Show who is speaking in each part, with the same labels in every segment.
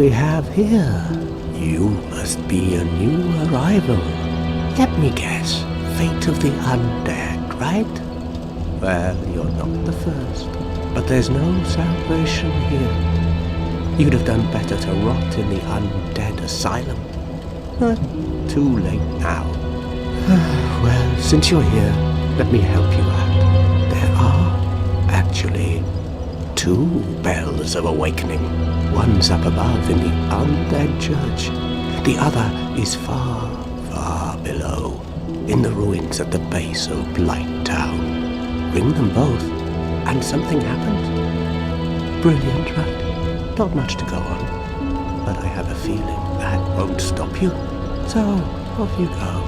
Speaker 1: we have here? You must be a new arrival. Let me guess. Fate of the undead, right? Well, you're not the first. But there's no salvation here. You'd have done better to rot in the undead asylum. But too late now. Well, since you're here, let me help you out. There are, actually, 2 bells of awakening. One's up above in the undead church. The other is far, far below, in the ruins at the base of Blight Town. Ring them both, and something happens. Brilliant, right? Not much to go on, but I have a feeling that won't stop you. So, off you go.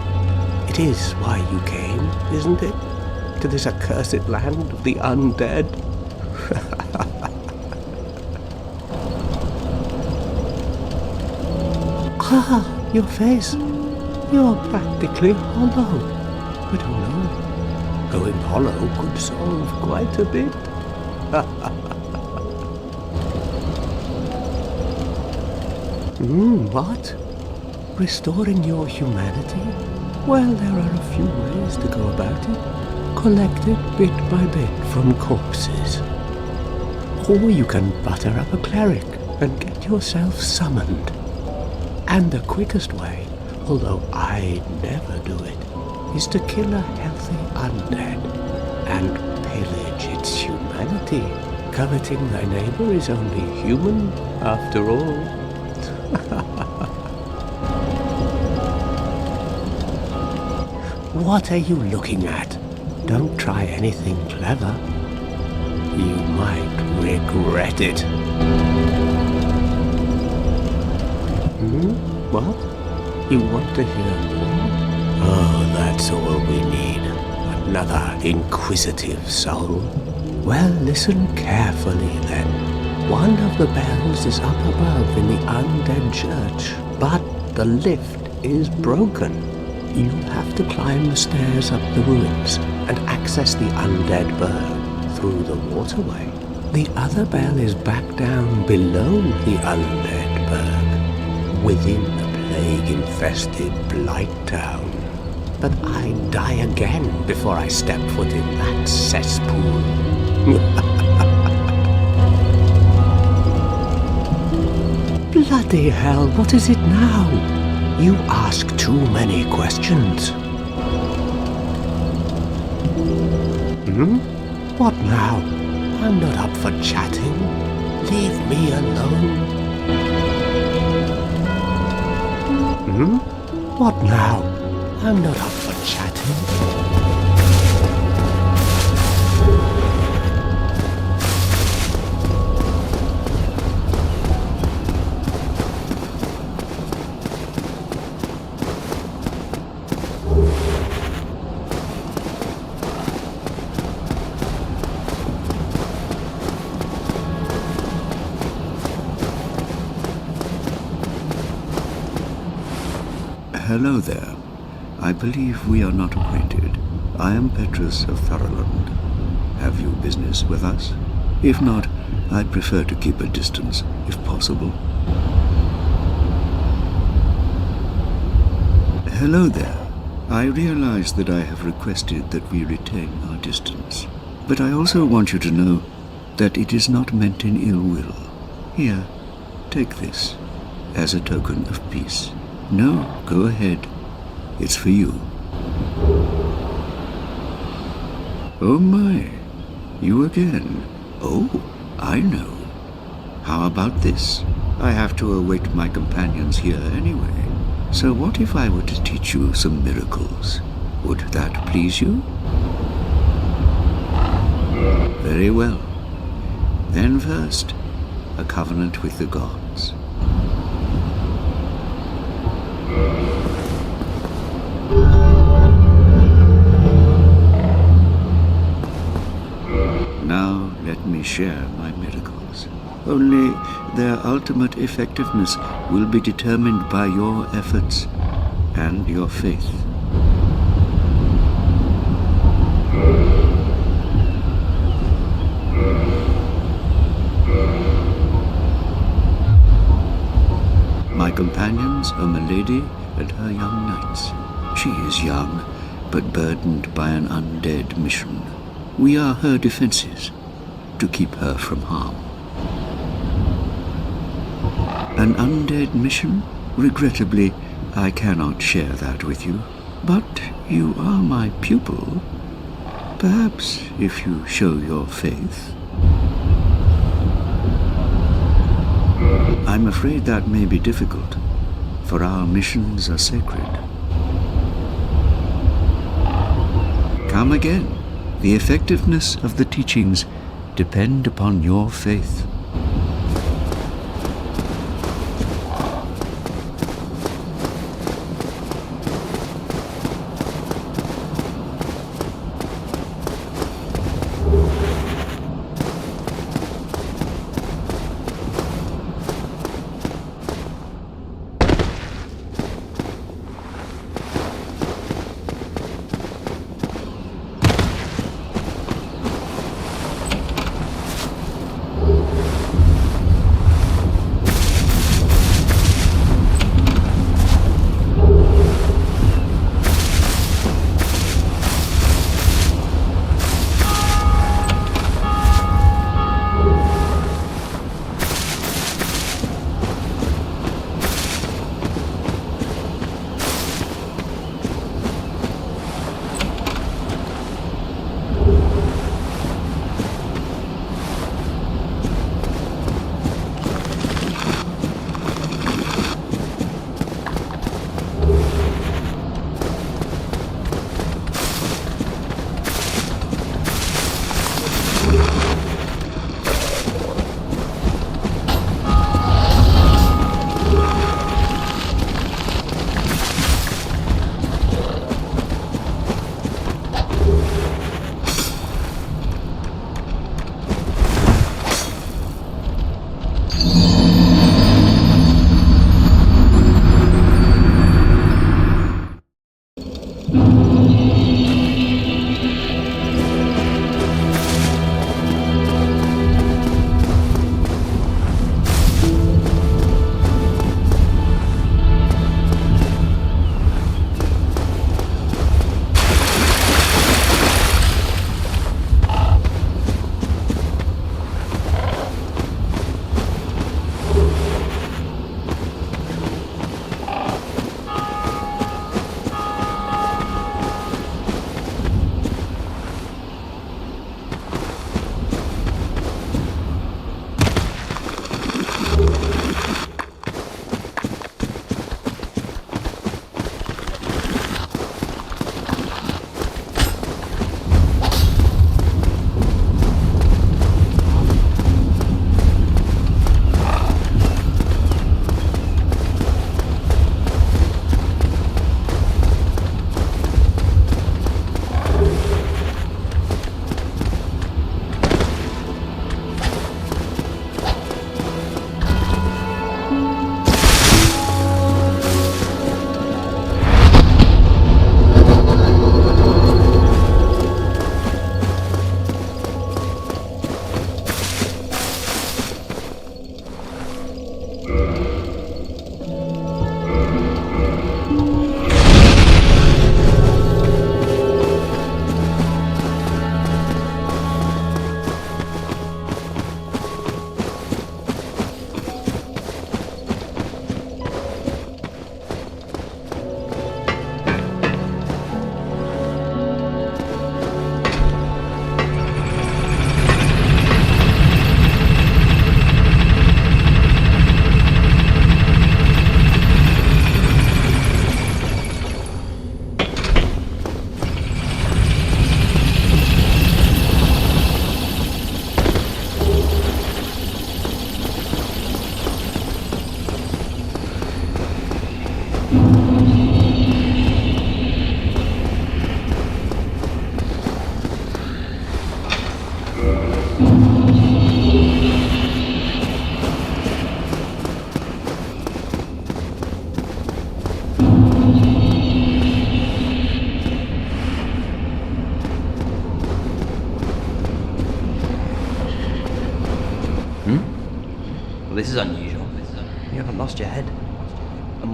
Speaker 1: It is why you came, isn't it? To this accursed land of the undead? Ah, your face. You're practically hollow. But who knows? Going hollow could solve quite a bit. What? Restoring your humanity? Well, there are a few ways to go about it. Collected bit by bit from corpses. Or you can butter up a cleric and get yourself summoned. And the quickest way, although I never do it, is to kill a healthy undead and pillage its humanity. Coveting thy neighbor is only human, after all. What are you looking at? Don't try anything clever. You might regret it. What? You want to hear more? Oh, that's all we need. Another inquisitive soul. Well, listen carefully then. One of the bells is up above in the undead church, but the lift is broken. You'll have to climb the stairs up the ruins and access the undead burg through the waterway. The other bell is back down below the undead burg, within the plague-infested Blight Town. But I'd die again before I step foot in that cesspool. Bloody hell, what is it now? You ask too many questions. What now? I'm not up for chatting. Leave me alone. What now? I'm not up for chatting.
Speaker 2: Hello there. I believe we are not acquainted. I am Petrus of Thorolund. Have you business with us? If not, I'd prefer to keep a distance, if possible. Hello there. I realize that I have requested that we retain our distance. But I also want you to know that it is not meant in ill will. Here, take this, as a token of peace. No, go ahead. It's for you. Oh my, you again. Oh, I know. How about this? I have to await my companions here anyway. So what if I were to teach you some miracles? Would that please you? Very well. Then first, a covenant with the gods. Now let me share my miracles. Only their ultimate effectiveness will be determined by your efforts and your faith. companions are Milady and her young knights. She is young, but burdened by an undead mission. We are her defenses, to keep her from harm. An undead mission? Regrettably, I cannot share that with you. But you are my pupil. Perhaps if you show your faith. I'm afraid that may be difficult, for our missions are sacred. Come again. The effectiveness of the teachings depend upon your faith.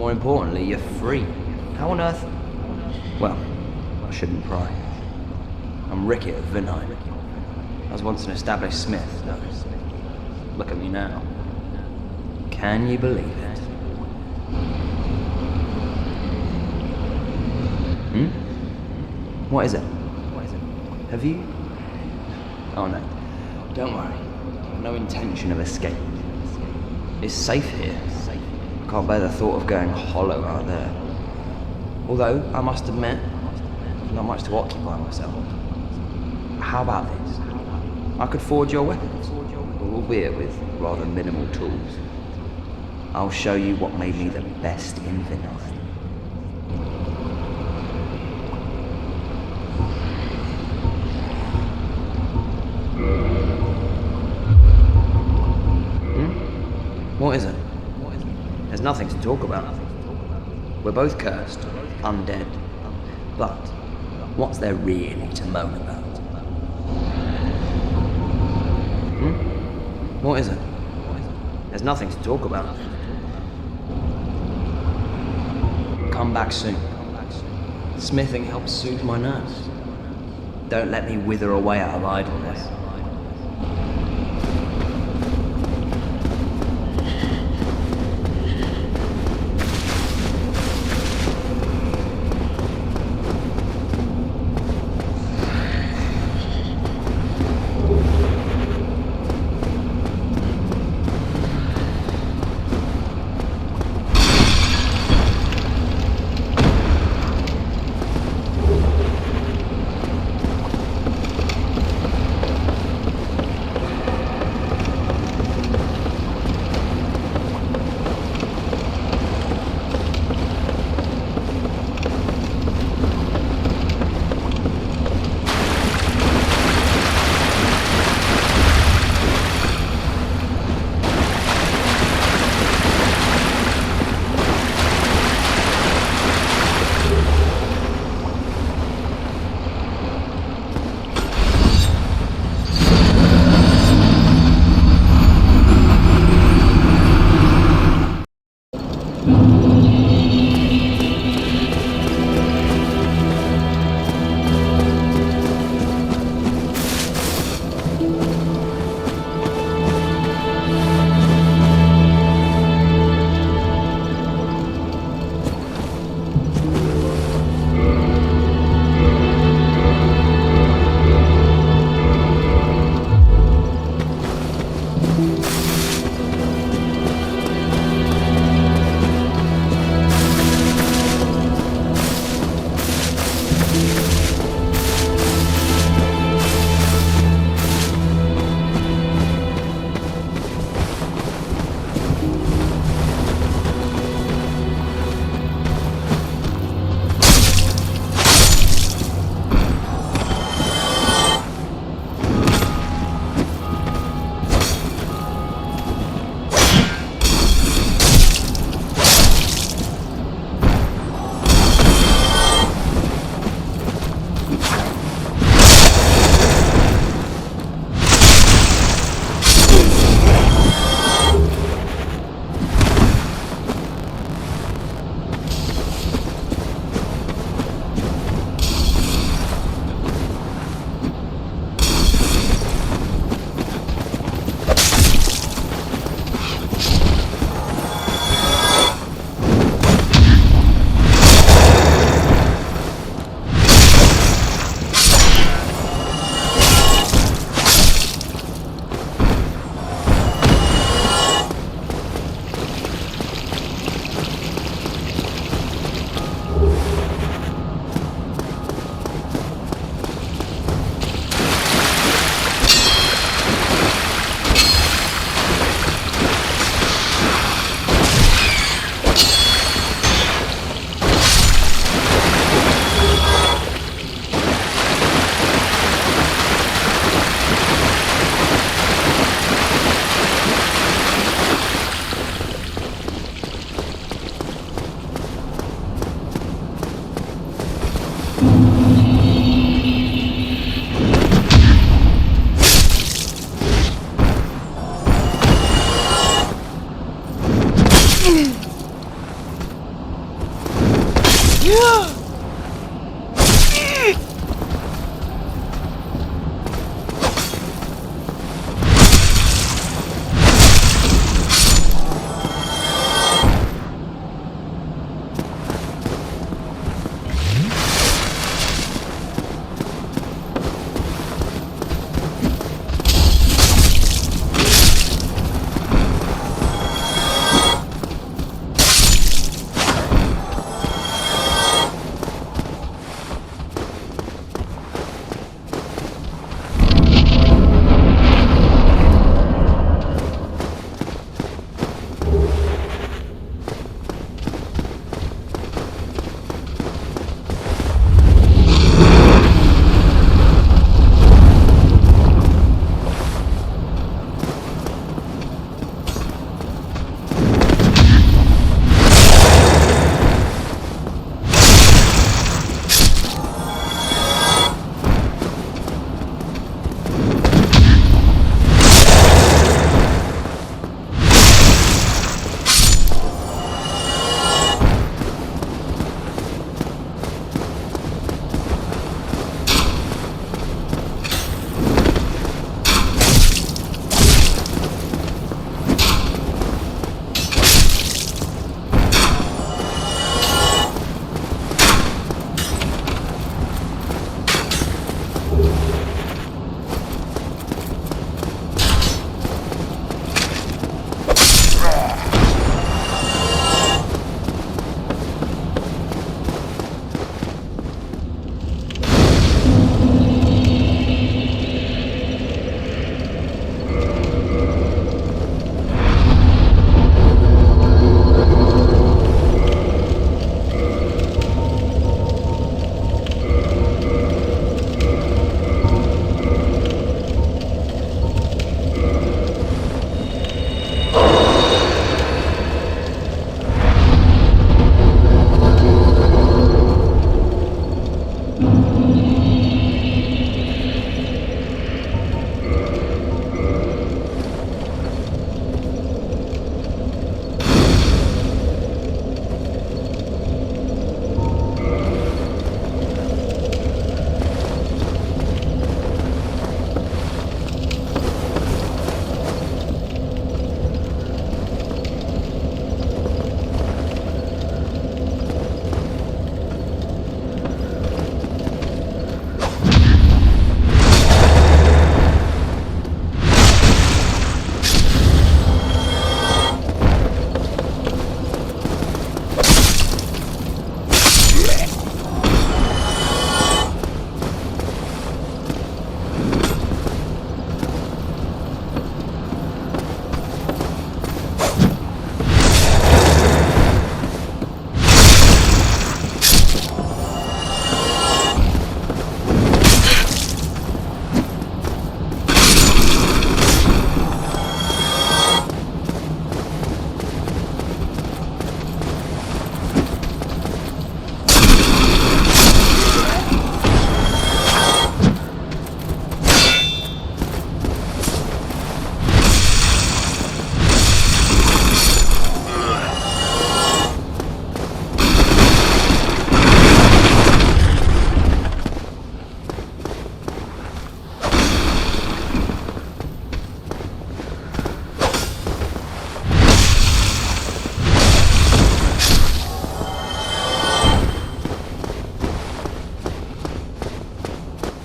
Speaker 3: more importantly, you're free. How on earth? Well, I shouldn't pry. I'm Rickett of Vinheim. I was once an established smith, though. Look at me now. Can you believe it? What is it? Have you? Oh no. Don't worry. No intention of escape. It's safe here. Can't bear the thought of going hollow out there. Although, I must admit, not much to occupy myself. How about this? I could forge your weapons, albeit with rather minimal tools. I'll show you what made me the best in Vinheim. What is it? There's nothing to talk about. We're both cursed, undead. But what's there really to moan about? What is it? There's nothing to talk about. Come back soon. Smithing helps soothe my nerves. Don't let me wither away out of idleness.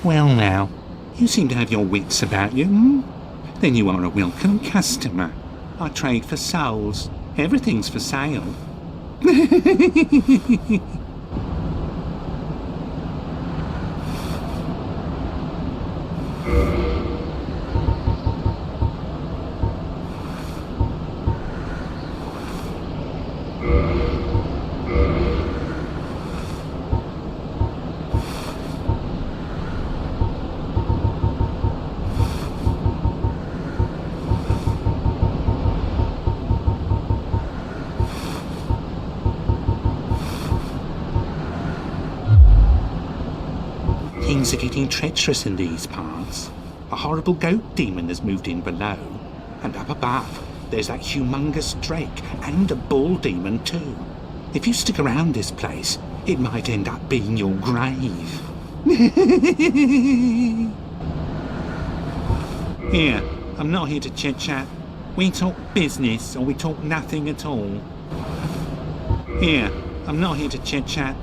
Speaker 4: Well now, you seem to have your wits about you, hmm? Then you are a welcome customer. I trade for souls. Everything's for sale. Things are getting treacherous in these parts. A horrible goat demon has moved in below. And up above, there's that humongous drake and a bull demon too. If you stick around this place, it might end up being your grave. Here, I'm not here to chit-chat. We talk business or we talk nothing at all. Here, I'm not here to chit-chat.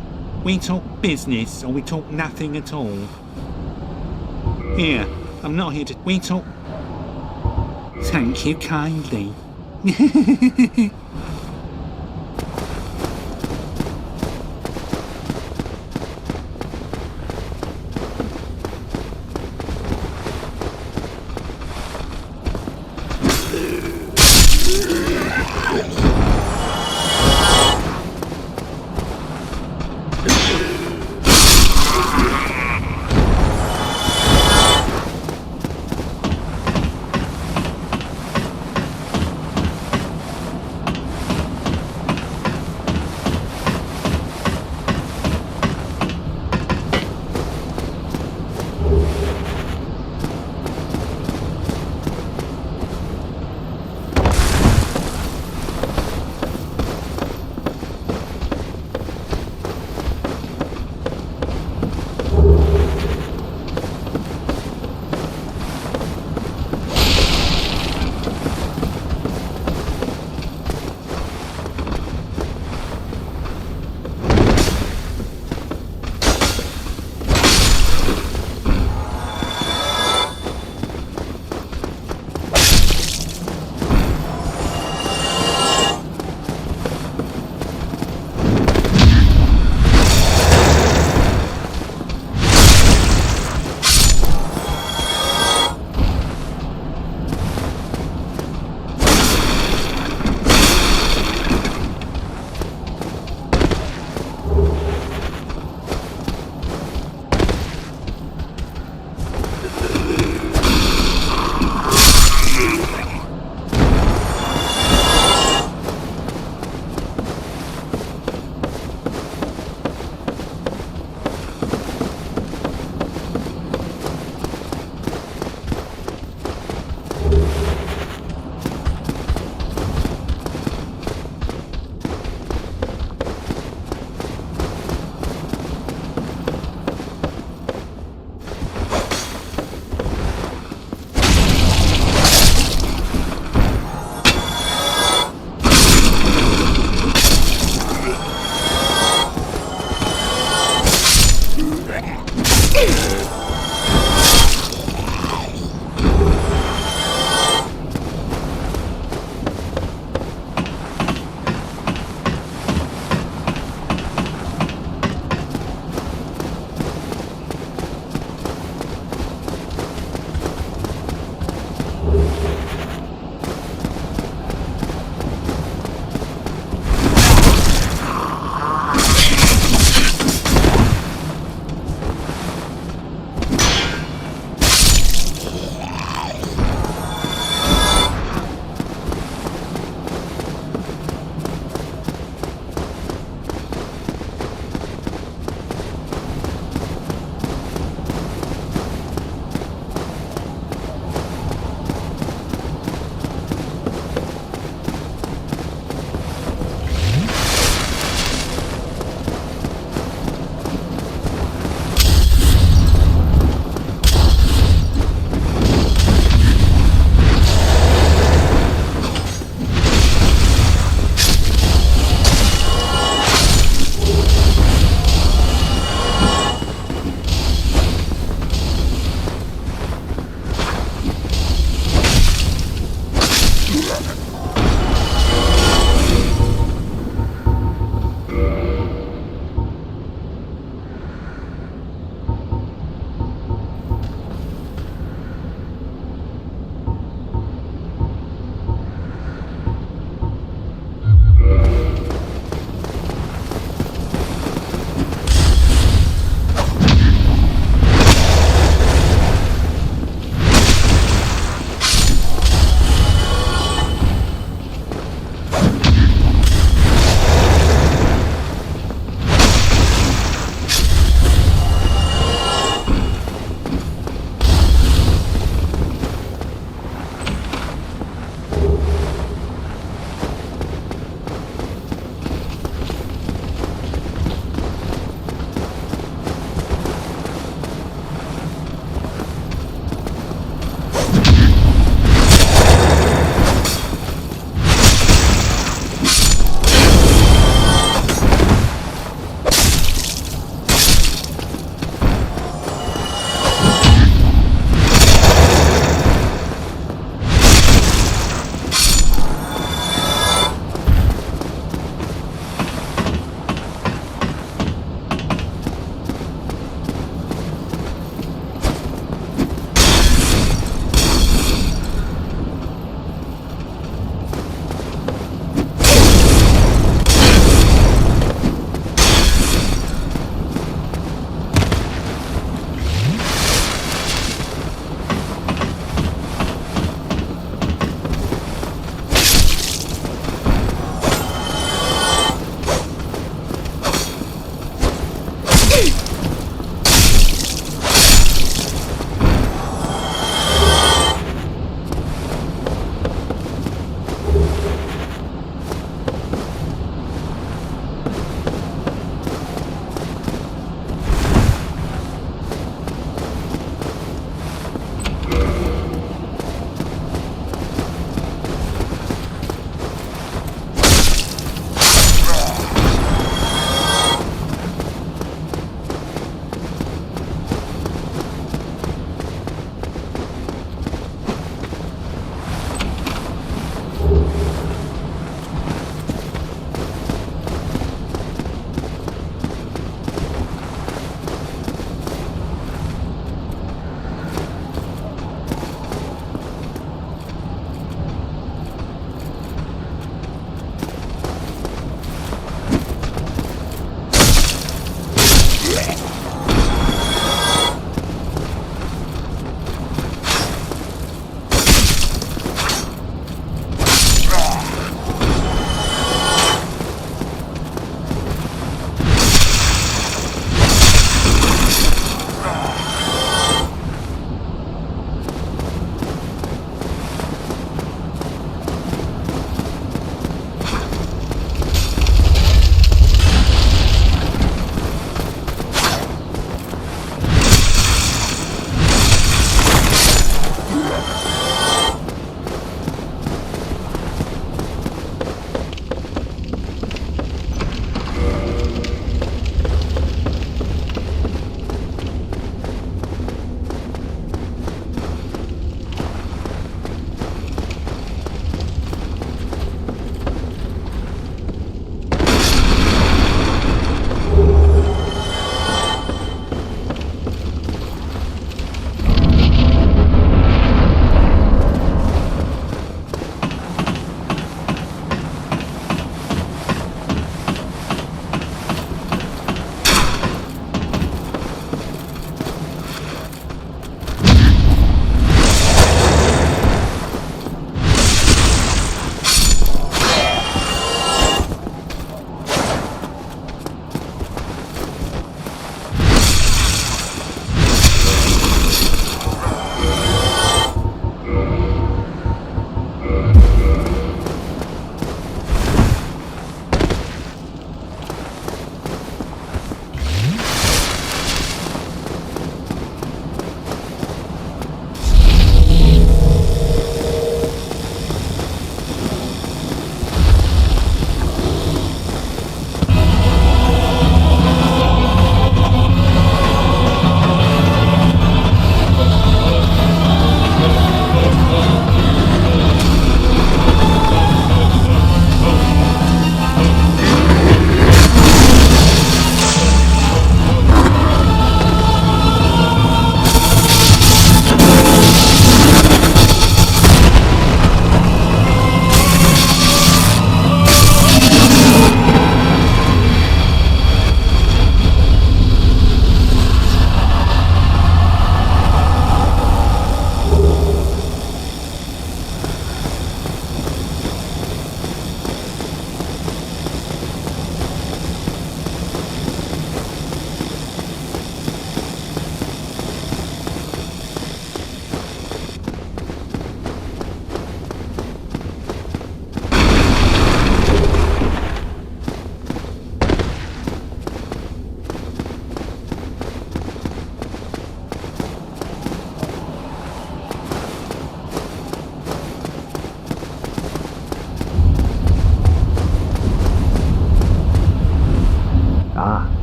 Speaker 4: We talk business or we talk nothing at all. Here, I'm not here to... We talk... Thank you kindly.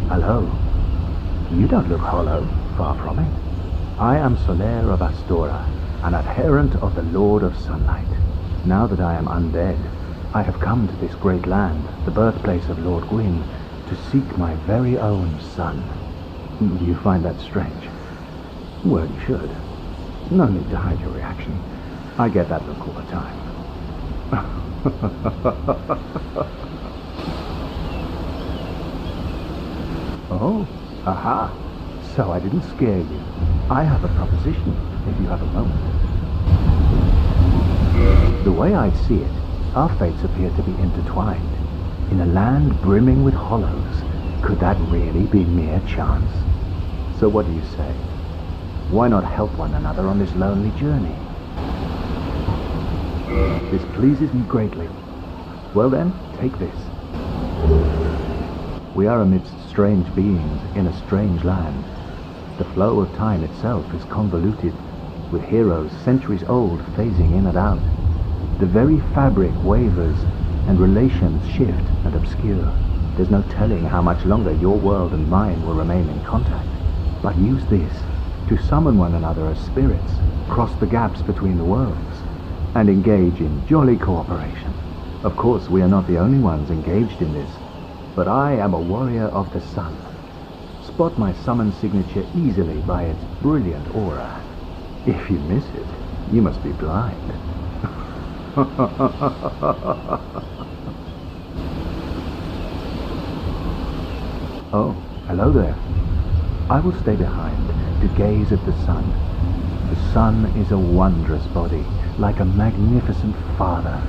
Speaker 5: Hello. You don't look hollow, far from it. I am Solaire of Astora, an adherent of the Lord of Sunlight. Now that I am undead, I have come to this great land, the birthplace of Lord Gwyn, to seek my very own son. You find that strange? Well, you should. No need to hide your reaction. I get that look all the time. Oh, aha. So I didn't scare you. I have a proposition, if you have a moment. The way I see it, our fates appear to be intertwined. In a land brimming with hollows, could that really be mere chance? So what do you say? Why not help one another on this lonely journey? This pleases me greatly. Well then, take this. We are amidst strange beings in a strange land. The flow of time itself is convoluted, with heroes centuries old phasing in and out. The very fabric wavers, and relations shift and obscure. There's no telling how much longer your world and mine will remain in contact. But use this to summon one another as spirits, cross the gaps between the worlds, and engage in jolly cooperation. Of course, we are not the only ones engaged in this, but I am a warrior of the sun. Spot my summon signature easily by its brilliant aura. If you miss it, you must be blind. Oh, hello there. I will stay behind to gaze at the sun. The sun is a wondrous body, like a magnificent father.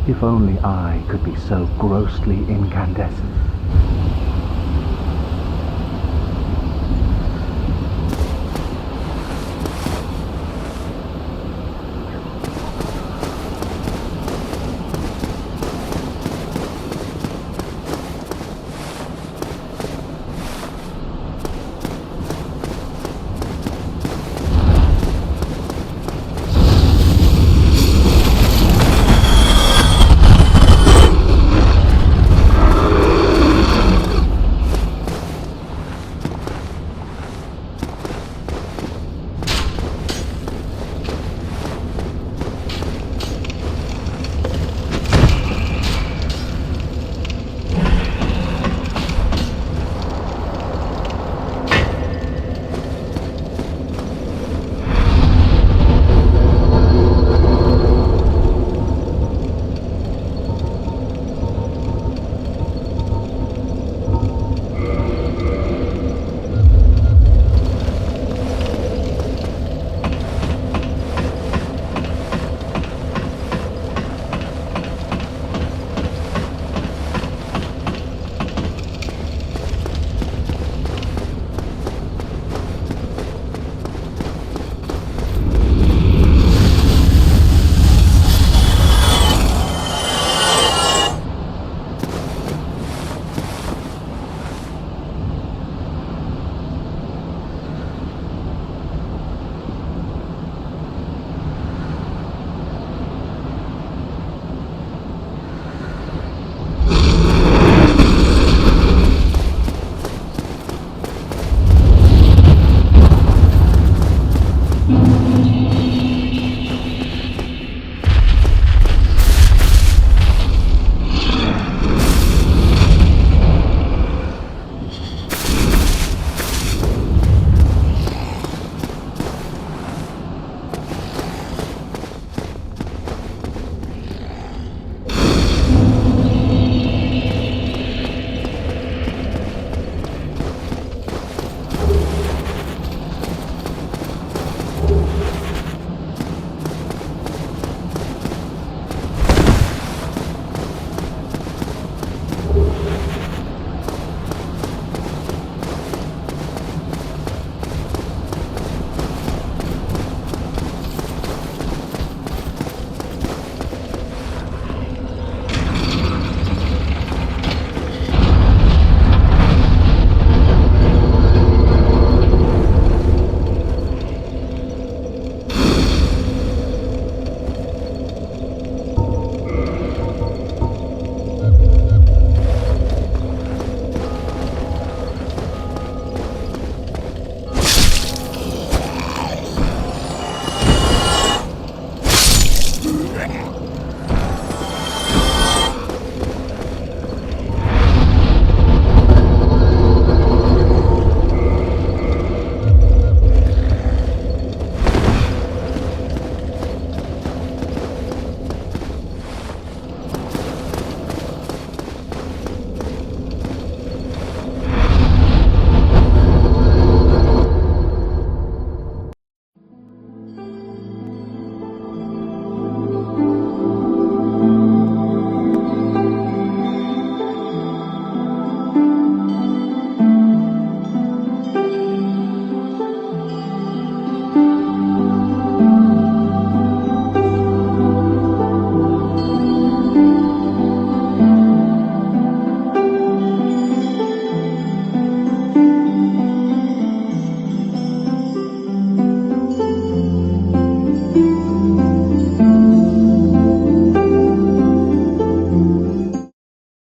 Speaker 5: If only I could be so grossly incandescent.